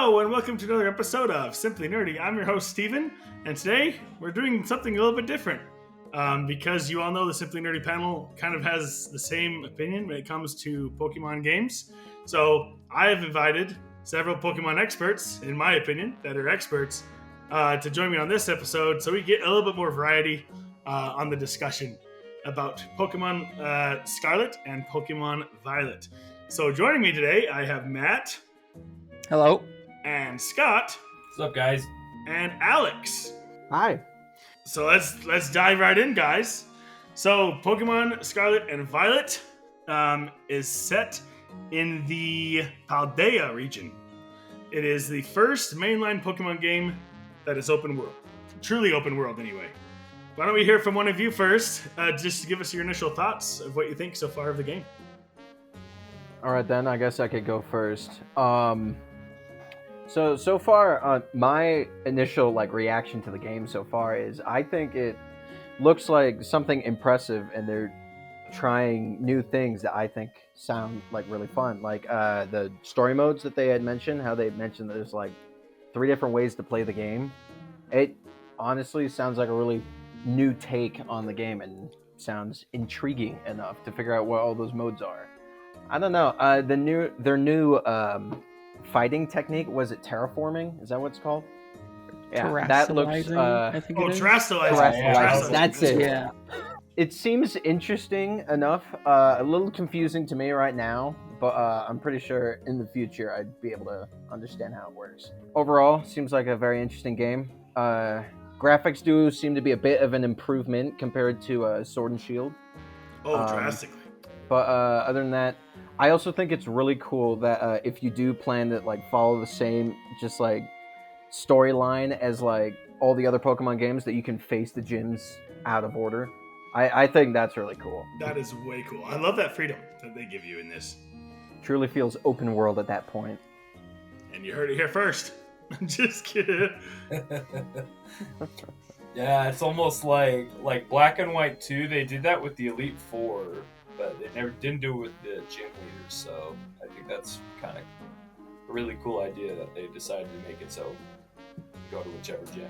Hello and welcome to another episode of Simply Nerdy. I'm your host Steven, and today we're doing something a little bit different. Because you all know the Simply Nerdy panel kind of has the same opinion when it comes to Pokemon games. So I have invited several Pokemon experts, in my opinion, that are experts, to join me on this episode so we get a little bit more variety on the discussion about Pokemon Scarlet and Pokemon Violet. So joining me today, I have Matt. Hello. And Scott. What's up, guys? And Alex. Hi. So let's dive right in, guys. So Pokemon Scarlet and Violet is set in the Paldea region. It is the first mainline Pokemon game that is open world. Truly open world, anyway. Why don't we hear from one of you first, just to give us your initial thoughts of what you think so far of the game. All right, then I guess I could go first. So far, my initial reaction to the game so far is I think it looks like something impressive, and they're trying new things that I think sound really fun. The story modes that they had mentioned, how they mentioned there's 3 different ways to play the game. It honestly sounds like a really new take on the game and sounds intriguing enough to figure out what all those modes are. I don't know. Their new fighting technique, was it terraforming? Is that what it's called? Yeah, that looks. I think it is. Terastallizing. That's it. Yeah. It seems interesting enough. A little confusing to me right now, but I'm pretty sure in the future I'd be able to understand how it works. Overall, seems like a very interesting game. Graphics do seem to be a bit of an improvement compared to Sword and Shield. Oh, drastically. But other than that, I also think it's really cool that if you do plan to follow the same storyline as all the other Pokemon games, that you can face the gyms out of order. I think that's really cool. That is way cool. I love that freedom that they give you in this. Truly feels open world at that point. And you heard it here first. Just kidding. Yeah, it's almost like Black and White 2. They did that with the Elite Four, but they never didn't do it with the gym leaders. So I think that's kind of a really cool idea that they decided to make it so you go to whichever gym.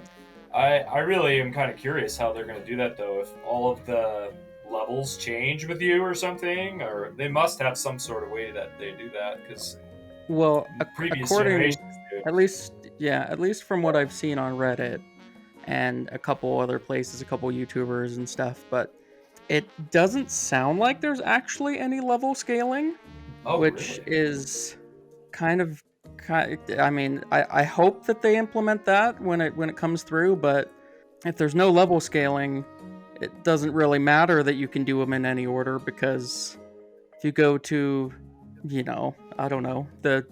I really am kind of curious how they're going to do that, though. If all of the levels change with you or something, or they must have some sort of way that they do that, because previous generations do. At least from what I've seen on Reddit and a couple other places, a couple YouTubers and stuff, but it doesn't sound like there's actually any level scaling, which really? is kind of. I mean, I hope that they implement that when it comes through, but if there's no level scaling, it doesn't really matter that you can do them in any order, because if you go to, I don't know, the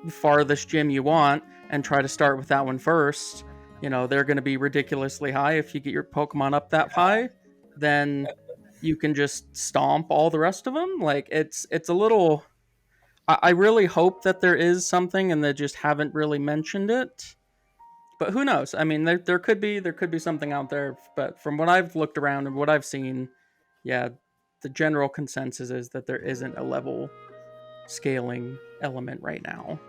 farthest gym you want and try to start with that one first, they're going to be ridiculously high. If you get your Pokemon up that high, then you can just stomp all the rest of them. It's a little... I really hope that there is something and they just haven't really mentioned it. But who knows? I mean, there could be something out there. But from what I've looked around and what I've seen, yeah, the general consensus is that there isn't a level scaling element right now.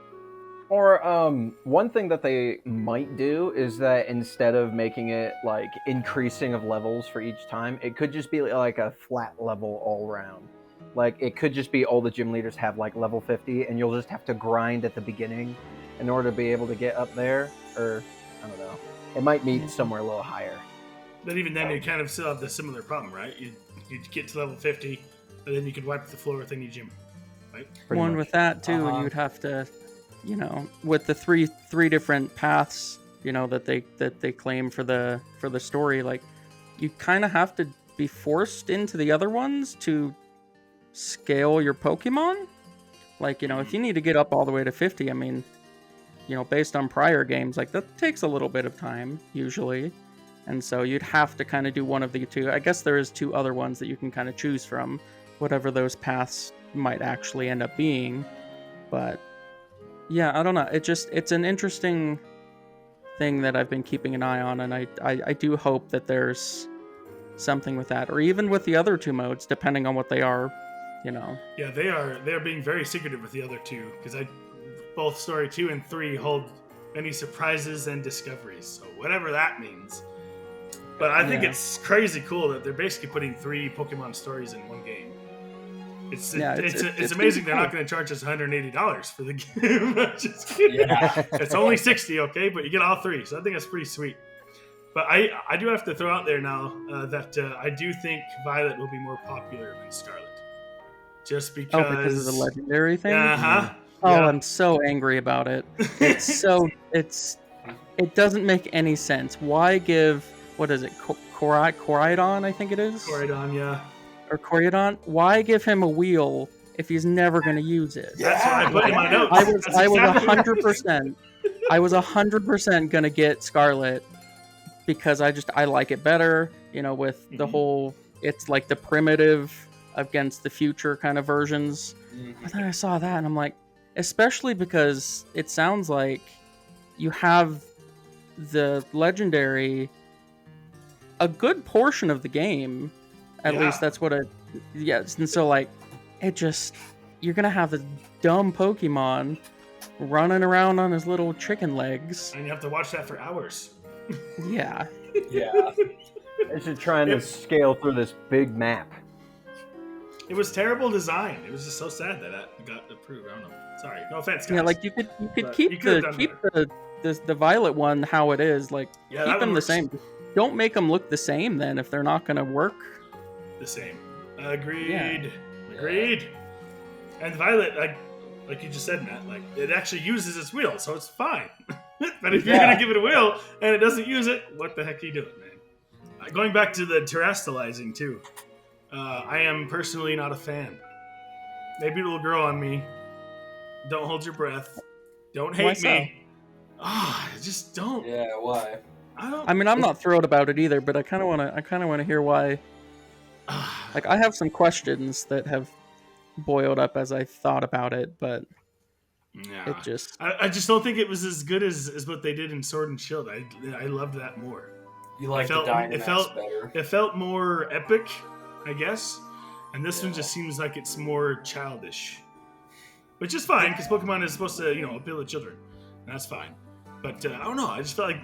Or one thing that they might do is that instead of making it increasing of levels for each time, it could just be a flat level all around. It could just be all the gym leaders have level 50, and you'll just have to grind at the beginning in order to be able to get up there. Or, I don't know. It might meet somewhere a little higher. But even then, you kind of still have the similar problem, right? You'd get to level 50, and then you could wipe the floor with any gym, right? With that, too, you'd have to, with the three different paths, that they claim for the story, you kind of have to be forced into the other ones to scale your Pokemon. If you need to get up all the way to 50, I mean, based on prior games, that takes a little bit of time usually, and so you'd have to kind of do one of the two. I guess there is 2 other ones that you can kind of choose from, whatever those paths might actually end up being. But yeah, I don't know, it's an interesting thing that I've been keeping an eye on, and I do hope that there's something with that, or even with the other 2 modes, depending on what they are. Yeah, they're being very secretive with the other 2, because both story 2 and 3 hold many surprises and discoveries. So whatever that means. But I think Yeah. it's crazy cool that they're basically putting 3 Pokemon stories in one game. It's amazing they're not going to charge us $180 for the game. Just kidding. Yeah. It's only 60, okay, but you get all 3, so I think that's pretty sweet. But I do have to throw out there now that I do think Violet will be more popular than Scarlet, just because. Oh, because of the legendary thing. Uh-huh. Oh, Yeah. I'm so angry about it. It doesn't make any sense. Why give, what is it, Koraidon, I think it is? Koraidon, yeah. Or Koraidon? Why give him a wheel if he's never going to use it? That's what I put in my notes. I was That's exactly what 100%. I was 100% going to get Scarlet because I like it better, with the whole, it's like the primitive against the future kind of versions. But then I saw that and I'm like, especially because it sounds like you have the legendary a good portion of the game, at least that's what it, yes. And so like, you're gonna have the dumb Pokemon running around on his little chicken legs. And you have to watch that for hours. Yeah. Yeah. They're just trying to scale through this big map. It was terrible design. It was just so sad that got approved. I don't know. Sorry, no offense, guys. Yeah, like you could But keep you could've done the Violet one how it is. Like Yeah, that keep one them the works. same. Don't make them look the same then if they're not gonna work. The same. Agreed. Yeah. Agreed. And Violet, like you just said, Matt, like it actually uses its wheel, so it's fine. But if you're gonna give it a wheel and it doesn't use it, what the heck are you doing, man? Going back to the terrestrializing too, I am personally not a fan. Maybe it'll grow on me. Don't hold your breath. Don't hate Why so? me. Just don't. Yeah, why? I mean, I'm not thrilled about it either, but I kind of want to hear why. Like, I have some questions that have boiled up as I thought about it, but Yeah. it just I just don't think it was as good as what they did in Sword and Shield. I loved that more. You like felt- the Dynamax it felt- better? It felt more epic, I guess. And this one just seems like it's more childish. Which is fine, because Pokemon is supposed to, appeal to children. And that's fine. But I don't know, I just felt like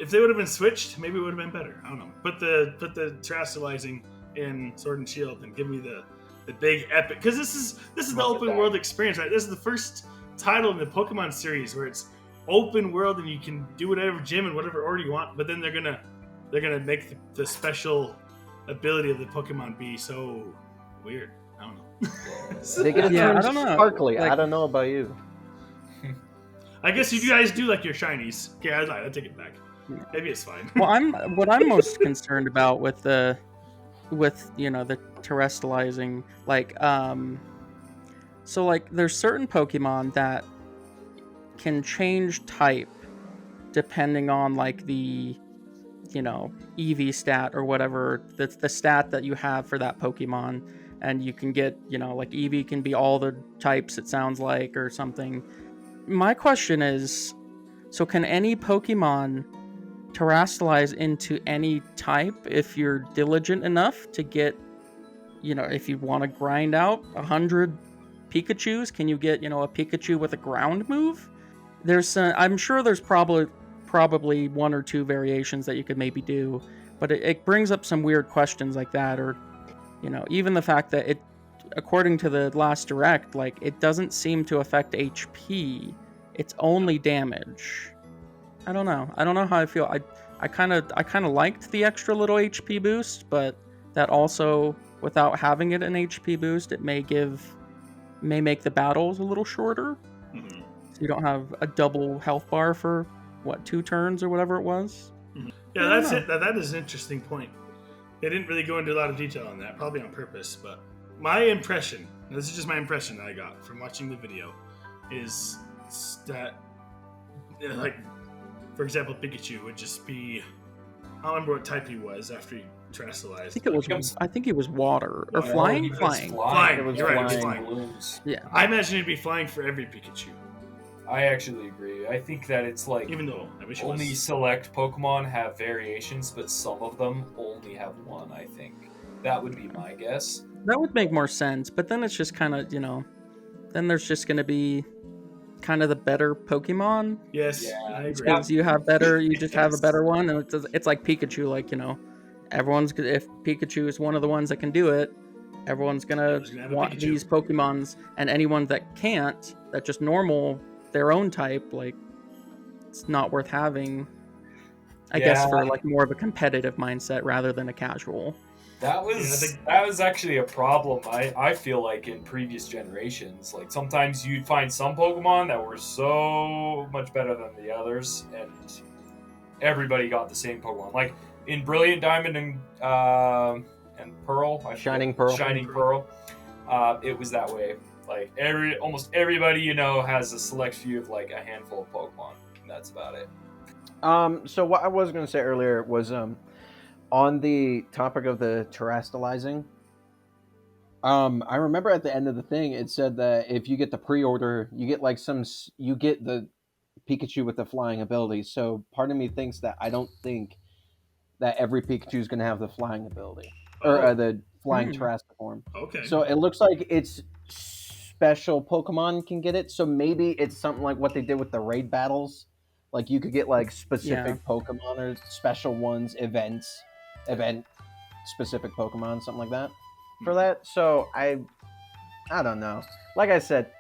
if they would have been switched, maybe it would have been better. I don't know. Put the terrestrializing in Sword and Shield and give me the big epic, because this is the open world experience, right? This is the first title in the Pokemon series where it's open world and you can do whatever gym and whatever order you want, but then they're gonna make the special ability of the Pokemon be so weird. I don't know. They get Yeah, turn I don't know. sparkly. Like- I don't know about you. I guess you guys do like your shinies. Okay, I lied. I take it back. Maybe it's fine. well, what I'm most concerned about with the terrestrializing, like so like there's certain Pokemon that can change type depending on like the EV stat or whatever, that's the stat that you have for that Pokemon, and you can get like EV can be all the types, it sounds like, or something. My question is, so can any Pokemon terrestrialize into any type if you're diligent enough to get, if you want to grind out 100 Pikachus, can you get, a Pikachu with a ground move? I'm sure there's probably one or two variations that you could maybe do, but it brings up some weird questions like that, or, even the fact that it, according to the last direct, like it doesn't seem to affect HP. It's only damage. I don't know how I feel. I kind of liked the extra little HP boost, but that also, without having it an HP boost, it may make the battles a little shorter. Mhm. So you don't have a double health bar for 2 turns or whatever it was. Yeah, that's it. That is an interesting point. They didn't really go into a lot of detail on that, probably on purpose. But my impression, and this is just my impression that I got from watching the video, is that, like, for example, Pikachu would just be, I don't remember what type he was after he terrestrialized. I think it was water or Well, flying. He was Flying. It was You're right, it was flying. flying. Balloons. Yeah. I imagine it'd be flying for every Pikachu, I actually agree. I think that it's like even though I wish it only was. select Pokemon have variations, but some of them only have one, I think. That would be my guess. That would make more sense, but then it's just kind of, then there's just going to be kind of the better Pokemon. Yes, Yeah. I agree. Because you have better, you just have a Yes. better one, and it's like Pikachu. Like, you know, if Pikachu is one of the ones that can do it, everyone's gonna Everyone's gonna have a want Pikachu. these Pokemons, and anyone that can't, that just normal their own type, like it's not worth having. I guess for like more of a competitive mindset rather than a casual. That was actually a problem. I feel like in previous generations, like sometimes you'd find some Pokemon that were so much better than the others, and everybody got the same Pokemon. Like in Brilliant Diamond and Pearl, Shining Pearl. Shining Pearl, it was that way. Like almost everybody you know has a select few of like a handful of Pokemon, and that's about it. So what I was going to say earlier was on the topic of the terrestrializing. I remember at the end of the thing it said that if you get the pre-order, you get like you get the Pikachu with the flying ability. So part of me thinks that I don't think that every Pikachu is going to have the flying ability or the flying terrestrial form. Okay. So it looks like it's special Pokemon can get it. So maybe it's something like what they did with the raid battles. Like you could get like specific Pokemon or special ones, event specific Pokemon, something like that for that. So I don't know. Like I said,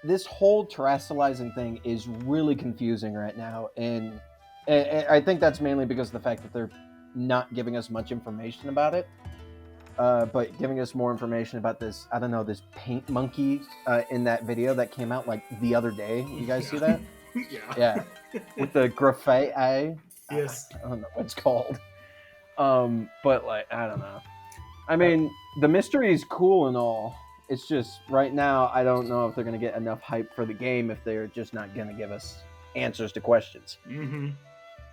this whole terrestrializing thing is really confusing right now, and I think that's mainly because of the fact that they're not giving us much information about it. But giving us more information about this, I don't know, this paint monkey in that video that came out like the other day. You guys see that? Yeah. With the graphite eye. Yes. I don't know what it's called. But like, I don't know. I mean, the mystery is cool and all. It's just right now, I don't know if they're going to get enough hype for the game if they're just not going to give us answers to questions. Mm-hmm.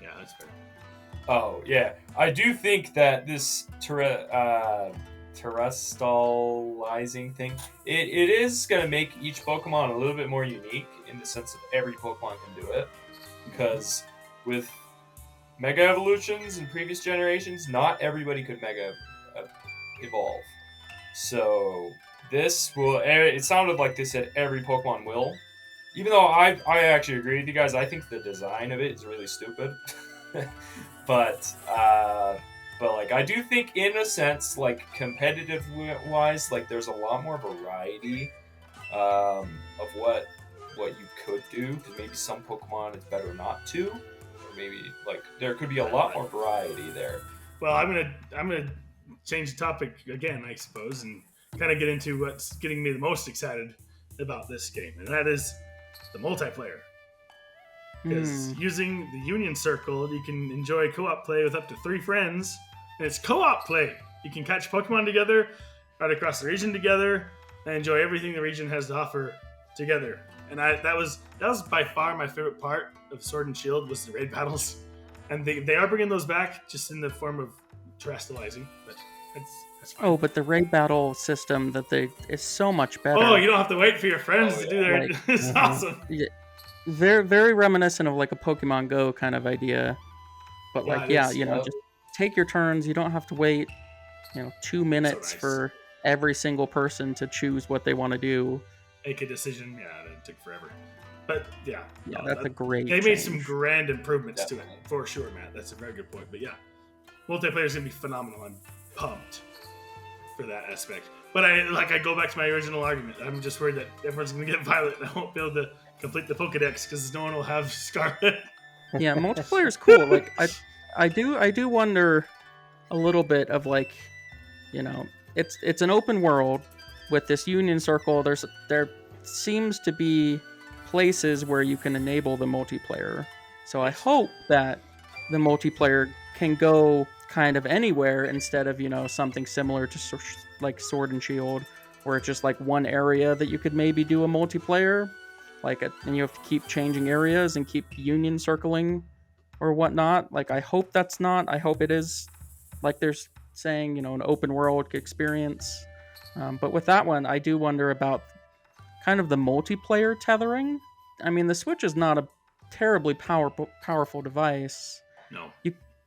Yeah, that's fair. Oh, yeah. I do think that this terrestrializing thing, it is going to make each Pokemon a little bit more unique in the sense of every Pokemon can do it. Because with Mega Evolutions in previous generations, not everybody could Mega evolve. So this will, it sounded like they said every Pokemon will. Even though I actually agree with you guys, I think the design of it is really stupid. But like I do think in a sense, like competitive wise, like there's a lot more variety of what you could do. Because maybe some Pokemon it's better not to, or maybe like there could be a lot more variety there. Well, I'm gonna change the topic again, I suppose, and kind of get into what's getting me the most excited about this game, and that is the multiplayer. Because using the Union Circle, you can enjoy co-op play with up to 3 friends, and it's co-op play. You can catch Pokemon together, ride across the region together, and enjoy everything the region has to offer together. And that was by far my favorite part of Sword and Shield was the raid battles, and they are bringing those back just in the form of terrestrializing, but that's fine. Oh, but the raid battle system is so much better. Oh, you don't have to wait for your friends to do their. Like, it's awesome. Yeah, very, very reminiscent of like a Pokemon Go kind of idea, but like just take your turns. You don't have to wait, 2 minutes for every single person to choose what they want to do. Make a decision. Yeah, it took forever. But that's a great. They made some grand improvements to it for sure, Matt. That's a very good point. But yeah, multiplayer is gonna be phenomenal. I'm pumped for that aspect. But I go back to my original argument. I'm just worried that everyone's gonna get Violet and I won't be able to complete the Pokedex because no one will have Scarlet. Yeah, multiplayer is cool. Like I do wonder a little bit of like, it's an open world with this Union Circle. There seems to be places where you can enable the multiplayer. So I hope that the multiplayer can go kind of anywhere instead of something similar to like Sword and Shield, where it's just like one area that you could maybe do a multiplayer, and you have to keep changing areas and keep Union circling or whatnot. Like I hope that's not. I hope it is like they're saying, an open world experience. But with that one, I do wonder about kind of the multiplayer tethering. I mean, the Switch is not a terribly powerful device. No.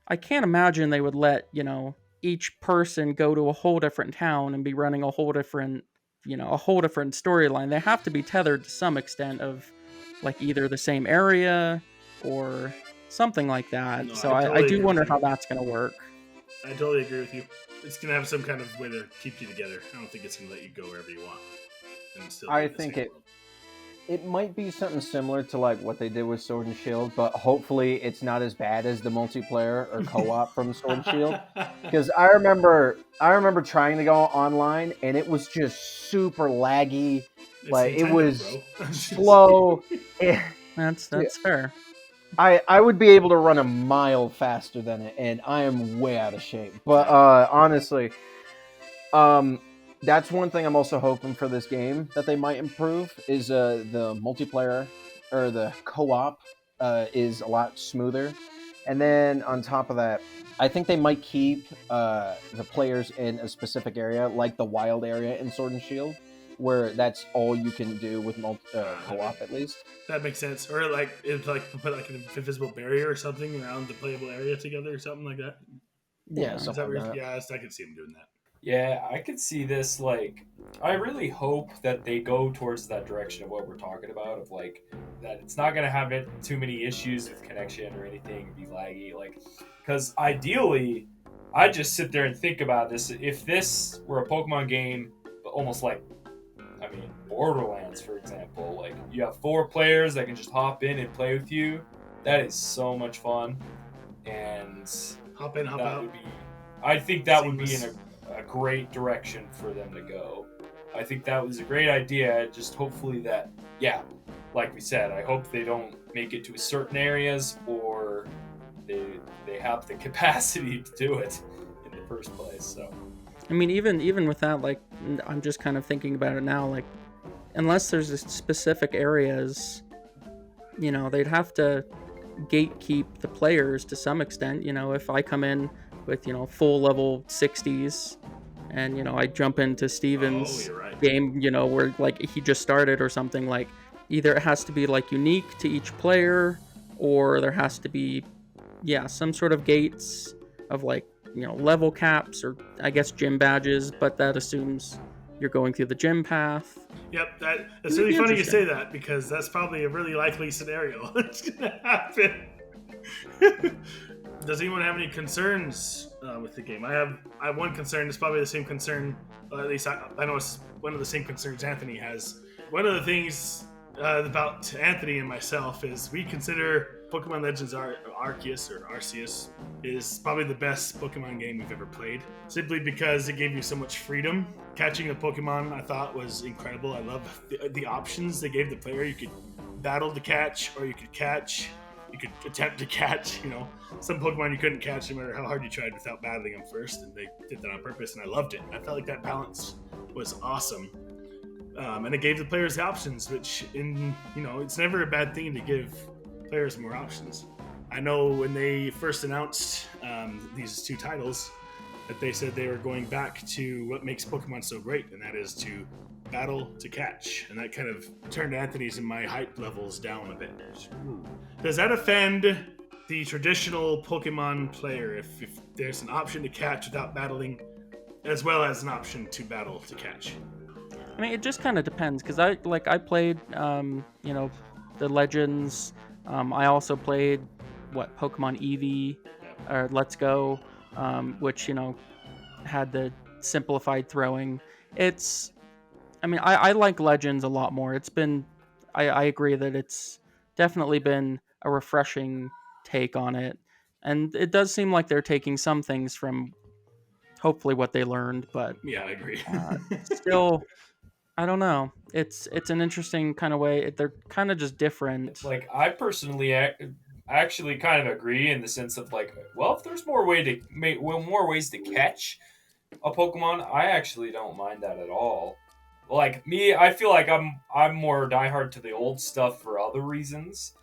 I can't imagine they would let, each person go to a whole different town and be running a whole different storyline. They have to be tethered to some extent of like either the same area or something like that. No, So I I totally do agree wonder with how you. that's going to work. I totally agree with you. It's gonna have some kind of way to keep you together. I don't think it's gonna let you go wherever you want and still be I in the think same it world. it might be something similar to like what they did with Sword and Shield, but hopefully it's not as bad as the multiplayer or co-op from Sword and Shield. Because I remember trying to go online and it was just super laggy. It's Like it Nintendo, was bro. slow. That's fair. I would be able to run a mile faster than it, and I am way out of shape. But honestly, um, that's one thing I'm also hoping for this game that they might improve is the multiplayer or the co-op is a lot smoother. And then on top of that, I think they might keep the players in a specific area, like the wild area in Sword and Shield, where that's all you can do with co-op at least. That makes sense. Or like if like put like an invisible barrier or something around the playable area together or something like that. Yeah, Yeah. Is that something where? like that. Yeah, I could see him doing that. Yeah, I could see this. Like, I really hope that they go towards that direction of what we're talking about, of like that it's not gonna have it too many issues with connection or anything, be laggy. Like, because ideally, I just sit there and think about this. If this were a Pokemon game, but almost like, I mean, Borderlands, for example, like you have 4 players that can just hop in and play with you. That is so much fun, and Hop in, hop that out. would be. I think that would be Seamless. a great direction for them to go. I think that was a great idea. Just hopefully that, yeah, like we said, I hope they don't make it to certain areas or they have the capacity to do it in the first place. So I mean, even with that, like, I'm just kind of thinking about it now. Like, unless there's specific areas, they'd have to gatekeep the players to some extent. If I come in with full level 60s, and I jump into Oh, Steven's you're right. game, where like he just started or something, like either it has to be like unique to each player, or there has to be some sort of gates of like level caps, or I guess gym badges, but that assumes you're going through the gym path. Yep, it's It'd really be funny you interesting. say that because that's probably a really likely scenario that's gonna happen. Does anyone have any concerns with the game? I have one concern. It's probably the same concern. At least I know it's one of the same concerns Anthony has. One of the things about Anthony and myself is we consider Pokemon Legends Arceus or Arceus is probably the best Pokemon game we've ever played. Simply because it gave you so much freedom. Catching a Pokemon I thought was incredible. I love the options they gave the player. You could battle to catch, or you could catch. You could attempt to catch. Some Pokemon you couldn't catch no matter how hard you tried without battling them first, and they did that on purpose, and I loved it. I felt like that balance was awesome. And it gave the players the options, which it's never a bad thing to give players more options. I know when they first announced these 2 titles that they said they were going back to what makes Pokemon so great, and that is to battle to catch. And that kind of turned Anthony's and my hype levels down a bit. Does that offend the traditional Pokemon player if there's an option to catch without battling, as well as an option to battle to catch? I mean, it just kind of depends, because I played the Legends. I also played Pokemon Eevee or Let's Go, which had the simplified throwing. I like Legends a lot more. I agree that it's definitely been a refreshing take on it, and it does seem like they're taking some things from hopefully what they learned, but Yeah, I agree. still, I don't know. It's an interesting kind of way. They're kind of just different. like I personally actually kind of agree in the sense of like, well, if there's more more ways to catch a Pokemon, I actually don't mind that at all. Like me, I feel like I'm more diehard to the old stuff for other reasons,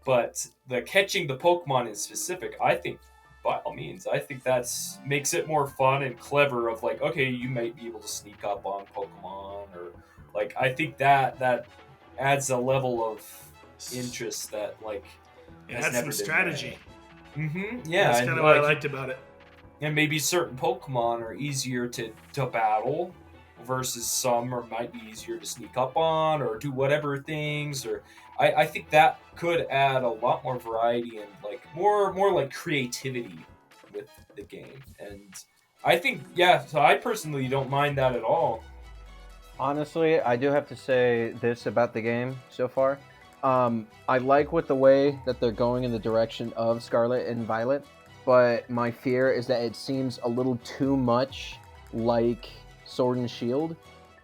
but the catching the Pokemon in specific, I think by all means, I think that's makes it more fun and clever. Of like, okay, you might be able to sneak up on Pokemon, or like I think that adds a level of interest that like It has had never some been strategy. Yeah, That's and kind of what I like liked about it. and maybe certain Pokemon are easier to battle, versus some or might be easier to sneak up on or do whatever things. Or I think that could add a lot more variety and like more like creativity with the game. And I think, yeah, so I personally don't mind that at all. Honestly, I do have to say this about the game so far. I like with the way that they're going in the direction of Scarlet and Violet, but my fear is that it seems a little too much like Sword and Shield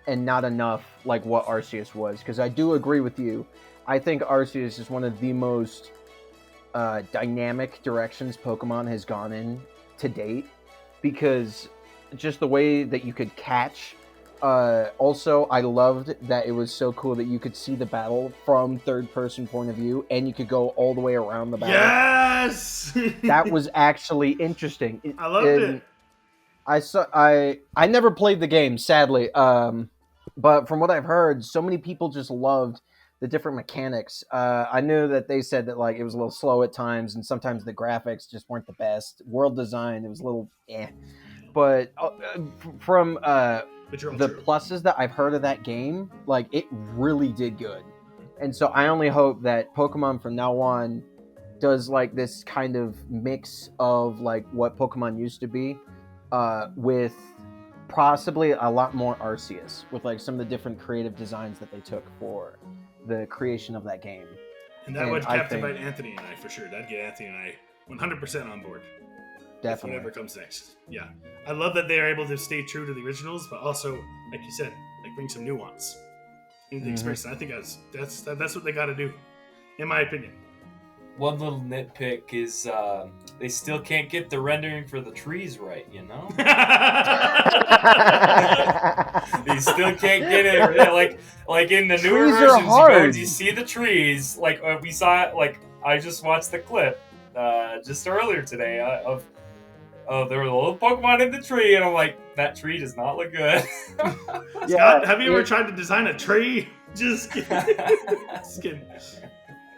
and not enough like what Arceus was. Because I do agree with you. I think Arceus is one of the most dynamic directions Pokemon has gone in to date, because just the way that you could catch. Also, I loved that it was so cool that you could see the battle from third-person point of view, and you could go all the way around the battle. Yes, That was actually interesting. I loved it. I never played the game, sadly, but from what I've heard, so many people just loved the different mechanics. I knew that they said that like it was a little slow at times, and sometimes the graphics just weren't the best. World design, it was a little but from the pluses that I've heard of that game, like it really did good. And so I only hope that Pokemon from now on does like this kind of mix of like what Pokemon used to be, with possibly a lot more Arceus, with like some of the different creative designs that they took for the creation of that game. And that would captivate Anthony and I for sure. That'd get Anthony and I 100% on board. Definitely. Whatever comes next. Yeah. I love that they are able to stay true to the originals, but also, like you said, like bring some nuance into the experience. And I think that's what they got to do, in my opinion. One little nitpick is they still can't get the rendering for the trees right, you know? They still can't get it. Like in the newer versions, you see the trees. Like we saw it, like I just watched the clip just earlier today of there were a little Pokemon in the tree, and I'm like, that tree does not look good. Scott, have you ever tried to design a tree? Just kidding. Just kidding.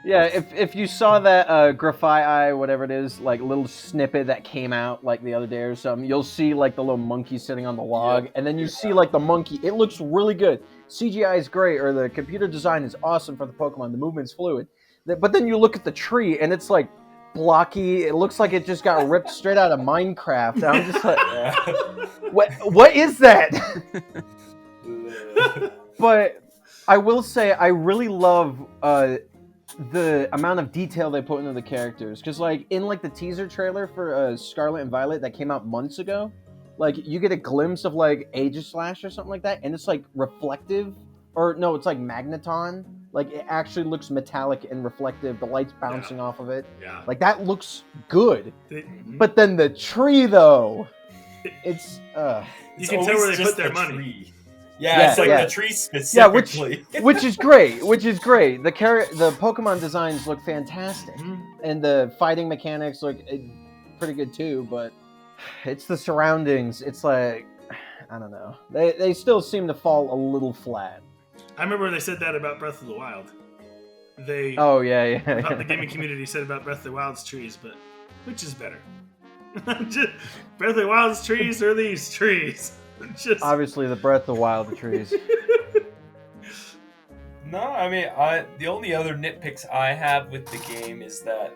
Yeah, if you saw that Grafai, whatever it is, like little snippet that came out like the other day or something, you'll see like the little monkey sitting on the log, and then you see like the monkey. It looks really good. CGI is great, or the computer design is awesome for the Pokemon. The movement's fluid. But then you look at the tree, and it's like blocky. It looks like it just got ripped straight out of Minecraft. And I'm just like, what is that? But I will say I really love the amount of detail they put into the characters, because like in like the teaser trailer for Scarlet and Violet that came out months ago, like you get a glimpse of like Aegislash or something like that, and it's like reflective, or no, it's like Magneton. Like it actually looks metallic and reflective. The light's bouncing off of it. Yeah. Like that looks good. But then the tree though, it's you can tell where they put their money. Tree. Yeah, it's like the tree specifically. Yeah, which is great. The Pokemon designs look fantastic, and the fighting mechanics look pretty good too. But it's the surroundings. It's like, I don't know. They still seem to fall a little flat. I remember when they said that about Breath of the Wild. The gaming community said about Breath of the Wild's trees, but which is better? Breath of the Wild's trees or these trees? Obviously, the Breath of the Wild trees. No, I mean, the only other nitpicks I have with the game is that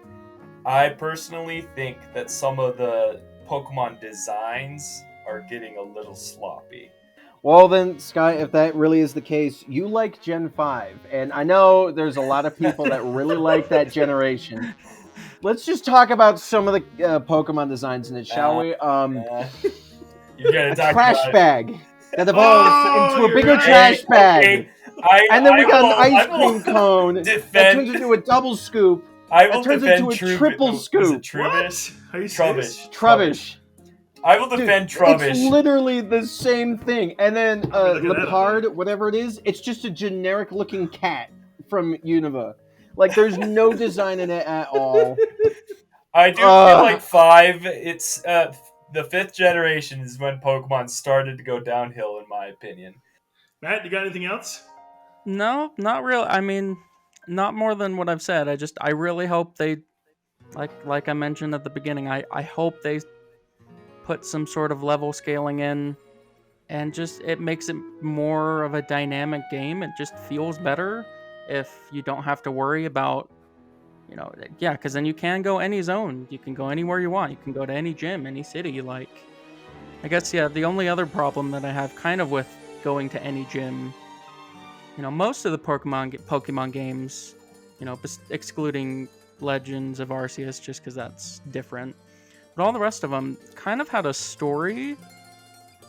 I personally think that some of the Pokemon designs are getting a little sloppy. Well then, Sky, if that really is the case, you like Gen 5, and I know there's a lot of people that really like that generation. Let's just talk about some of the Pokemon designs in it, shall we? You gotta talk trash about bag that evolves into a bigger trash bag. Okay. And then we got an ice cream cone that turns into a double scoop. That turns into a triple scoop. Was it Trubbish? Trubbish. I will defend Trubbish. It's literally the same thing. And then Lepard, whatever it is, it's just a generic looking cat from Unova. Like there's no design in it at all. I do feel like 5. It's the 5th generation is when Pokemon started to go downhill, in my opinion. Matt, you got anything else? No, not really. I mean, not more than what I've said. I really hope they, like I mentioned at the beginning, I hope they put some sort of level scaling in and just it makes it more of a dynamic game. It just feels better if you don't have to worry about, yeah, because then you can go any zone, you can go anywhere you want, you can go to any gym, any city. Like, I guess, yeah, the only other problem that I have kind of with going to any gym, most of the Pokemon games, excluding Legends of Arceus, just because that's different, but all the rest of them kind of had a story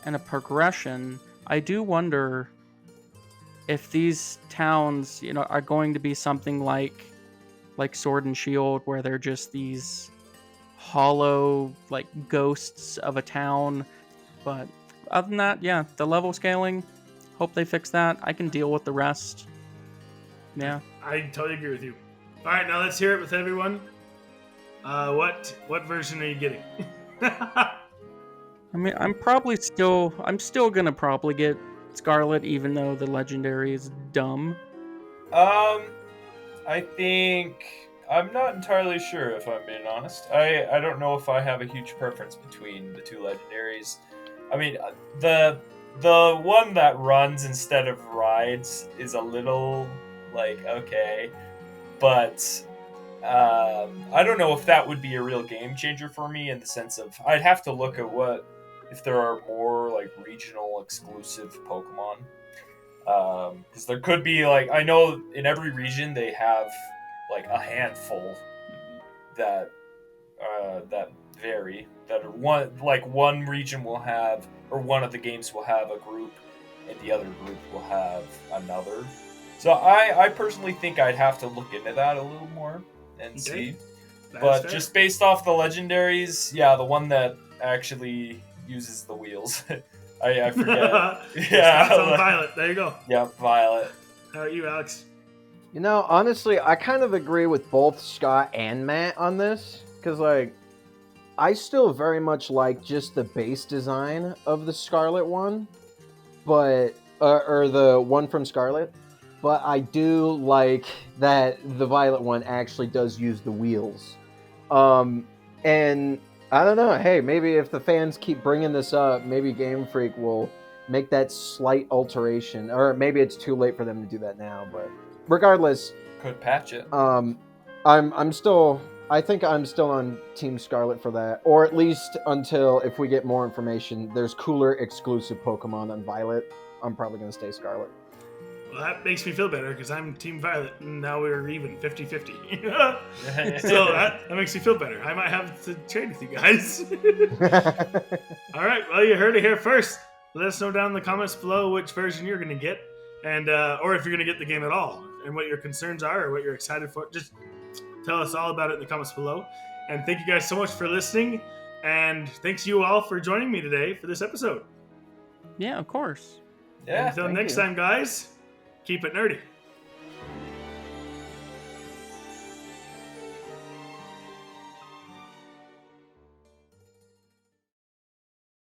and a progression. I do wonder if these towns, are going to be something like Sword and Shield, where they're just these hollow, like, ghosts of a town. But other than that, yeah, the level scaling, hope they fix that. I can deal with the rest. Yeah. I totally agree with you. All right, now let's hear it with everyone. What version are you getting? I mean, I'm still gonna probably get Scarlet, even though the legendary is dumb. I think I'm not entirely sure, if I'm being honest. I don't know if I have a huge preference between the two legendaries. I mean, the one that runs instead of rides is a little like okay, but I don't know if that would be a real game changer for me, in the sense of I'd have to look at if there are more like regional exclusive Pokemon. Because there could be, like, I know in every region they have like a handful that vary, that are one region will have, or one of the games will have a group and the other group will have another. So I personally think I'd have to look into that a little more and see. But fair. Just based off the legendaries, yeah, the one that actually uses the wheels. I forget. Yeah, it's on Violet. There you go. Yeah, Violet. How about you, Alex? Honestly, I kind of agree with both Scott and Matt on this, because, like, I still very much like just the base design of the Scarlet one, but or the one from Scarlet, but I do like that the Violet one actually does use the wheels. And I don't know, hey, maybe if the fans keep bringing this up, maybe Game Freak will make that slight alteration, or maybe it's too late for them to do that now, but regardless, Could patch it. I think I'm still on Team Scarlet for that, or at least until, if we get more information, there's cooler exclusive Pokemon on Violet. I'm probably going to stay Scarlet. Well, that makes me feel better, because I'm Team Violet, and now we're even 50-50. So that makes me feel better. I might have to trade with you guys. All right, well, you heard it here first. Let us know down in the comments below which version you're going to get, and or if you're going to get the game at all, and what your concerns are, or what you're excited for. Just tell us all about it in the comments below. And thank you guys so much for listening, and thanks you all for joining me today for this episode. Yeah, of course. Yeah. Until next time, guys, keep it nerdy.